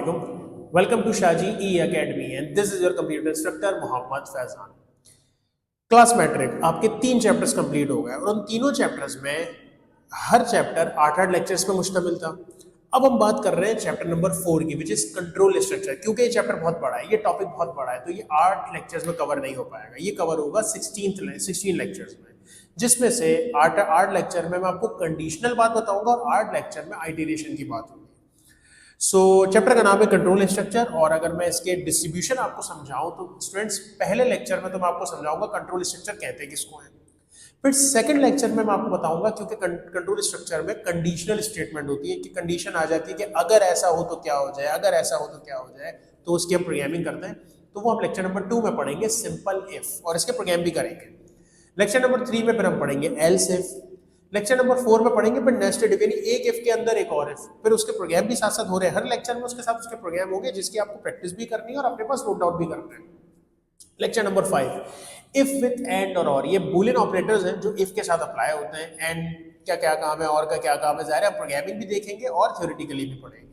Welcome to Shaji E Academy and this is your computer instructor Mohammed Faizan. Class matric आपके 3 chapters complete हो गए और उन तीनों चैप्टर्स में हर चैप्टर 8-8 लेक्चर्स पे मुश्तमिल था। अब हम बात कर रहे हैं चैप्टर नंबर 4 की, विच इज कंट्रोल स्ट्रक्चर। क्योंकि ये चैप्टर बहुत बड़ा है, ये टॉपिक बहुत बड़ा है, तो ये 8 लेक्चर्स में कवर नहीं हो पाएगा। ये कवर होगा 16 लेक्चर्स में, जिसमें से 8 लेक्चर में मैं आपको कंडीशनल बात बताऊंगा और 8 लेक्चर में आइटरेशन की बात होगी। चैप्टर का नाम है कंट्रोल स्ट्रक्चर। और अगर मैं इसके डिस्ट्रीब्यूशन आपको समझाऊं तो स्टूडेंट्स, पहले लेक्चर में तो मैं आपको समझाऊंगा कंट्रोल स्ट्रक्चर कहते हैं किसको है। फिर सेकंड लेक्चर में मैं आपको बताऊंगा, क्योंकि कंट्रोल स्ट्रक्चर में कंडीशनल स्टेटमेंट होती है कि कंडीशन आ जाती है कि अगर ऐसा हो तो क्या हो जाए, अगर ऐसा हो तो क्या हो जाए, तो उसकी हम प्रोग्रामिंग करते हैं। तो वो हम लेक्चर नंबर 2 में पढ़ेंगे, सिंपल इफ, और इसके प्रोग्राम भी करेंगे। लेक्चर नंबर 3 में फिर हम पढ़ेंगे एल्स इफ। लेक्चर नंबर 4 में पढ़ेंगे फिर नेस्टेड इफ, यानी एक इफ के अंदर एक और इफ। फिर उसके प्रोग्राम भी साथ साथ हो रहे हैं, हर लेक्चर में उसके साथ उसके प्रोग्राम होंगे, जिसकी आपको प्रैक्टिस भी करनी है और अपने पास नोट डाउन भी करना है। Lecture number 5 if with and और, ये बूलियन ऑपरेटर्स हैं जो इफ के साथ अप्लाई होते हैं। एंड क्या क्या काम है, और का क्या काम है, ज़ाहिर है प्रोग्रामिंग भी देखेंगे और थ्योरेटिकली भी पढ़ेंगे।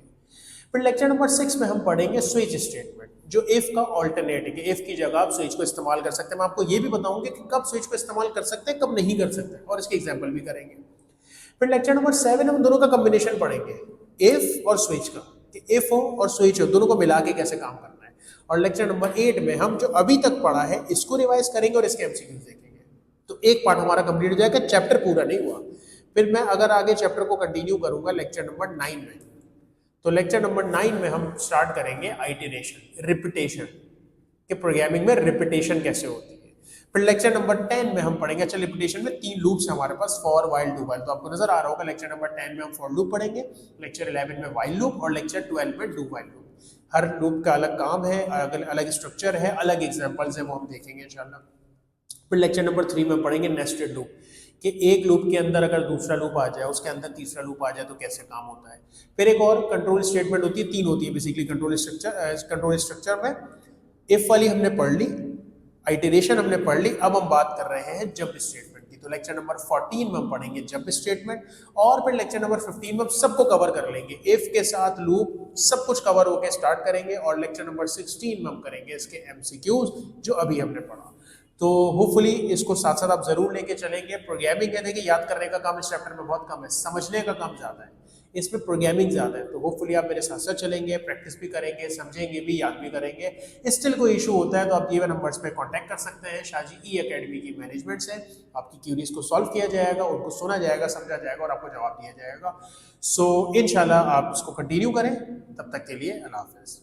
फिर लेक्चर नंबर 6 में हम पढ़ेंगे स्विच स्टेटमेंट, जो इफ का ऑल्टरनेट है कि इफ की जगह आप स्विच को इस्तेमाल कर सकते हैं। मैं आपको ये भी बताऊंगी कि कब स्विच को इस्तेमाल कर सकते हैं, कब नहीं कर सकते, और इसके एग्जाम्पल भी करेंगे। फिर लेक्चर नंबर 7 हम दोनों का कॉम्बिनेशन पढ़ेंगे, इफ और स्विच का, कि इफ हो और स्विच हो, दोनों को मिला के कैसे काम करना है। और लेक्चर नंबर 8 में हम जो अभी तक पढ़ा है इसको रिवाइज करेंगे और इसके एमसीक्यूज देखेंगे। तो एक पार्ट हमारा कंप्लीट हो जाएगा, चैप्टर पूरा नहीं हुआ। फिर मैं अगर आगे चैप्टर को कंटिन्यू करूंगा लेक्चर नंबर 9 में, तो लेक्चर नंबर 9 में हम स्टार्ट करेंगे आइटरेशन, रिपीटेशन, कि प्रोग्रामिंग में रिपीटेशन कैसे होती है। फिर लेक्चर नंबर 10 में हम पढ़ेंगे, अच्छा रिपीटेशन में 3 लूप्स हैं हमारे पास, फॉर, व्हाइल, डू व्हाइल, तो आपको नजर आ रहा होगा। लेक्चर नंबर 10 में हम फॉर लूप पढ़ेंगे, लेक्चर 11 में व्हाइल लूप और लेक्चर 12 में do while loop. Her loop का अलग काम है, अलग स्ट्रक्चर है, अलग एग्जांपल्स है, वो हम देखेंगे इंशाल्लाह। फिर लेक्चर नंबर 3 में पढ़ेंगे नेस्टेड लूप, कि एक लूप के अंदर अगर दूसरा लूप आ जाए, उसके अंदर तीसरा लूप आ जाए तो कैसे काम होता है। फिर एक और कंट्रोल स्टेटमेंट होती है, 3 होती है बेसिकली कंट्रोल स्ट्रक्चर में। इफ वाली हमने पढ़ ली, आइटरेशन हमने पढ़ ली, अब हम बात कर रहे हैं जब स्टेटमेंट की। तो लेक्चर नंबर 14 में हम पढ़ेंगे जब स्टेटमेंट, और फिर लेक्चर नंबर 15 में हम सबको कवर कर लेंगे, इफ के साथ लूप सब कुछ कवर होकर स्टार्ट करेंगे। और लेक्चर नंबर 16 में हम करेंगे इसके एमसीक्यूज, जो अभी हमने पढ़ा। तो होपफुली इसको साथ साथ आप जरूर लेके चलेंगे। प्रोग्रामिंग है, देखिए याद करने का काम इस चैप्टर में बहुत कम है, समझने का काम ज्यादा है, इसमें प्रोग्रामिंग ज्यादा है। तो होपफुली आप मेरे साथ साथ चलेंगे, प्रैक्टिस भी करेंगे, समझेंगे भी, याद भी करेंगे। स्टिल कोई इशू होता है तो आप दिए हुए नंबर्स पे कांटेक्ट कर सकते हैं। शाजी ई एकेडमी की मैनेजमेंट से आपकी क्यूरीज को सॉल्व किया जाएगा, उनको सुना जाएगा, समझा जाएगा और आपको जवाब दिया जाएगा। सो इंशाल्लाह आप इसको कंटिन्यू करें। तब तक के लिए अल्लाह हाफिज़।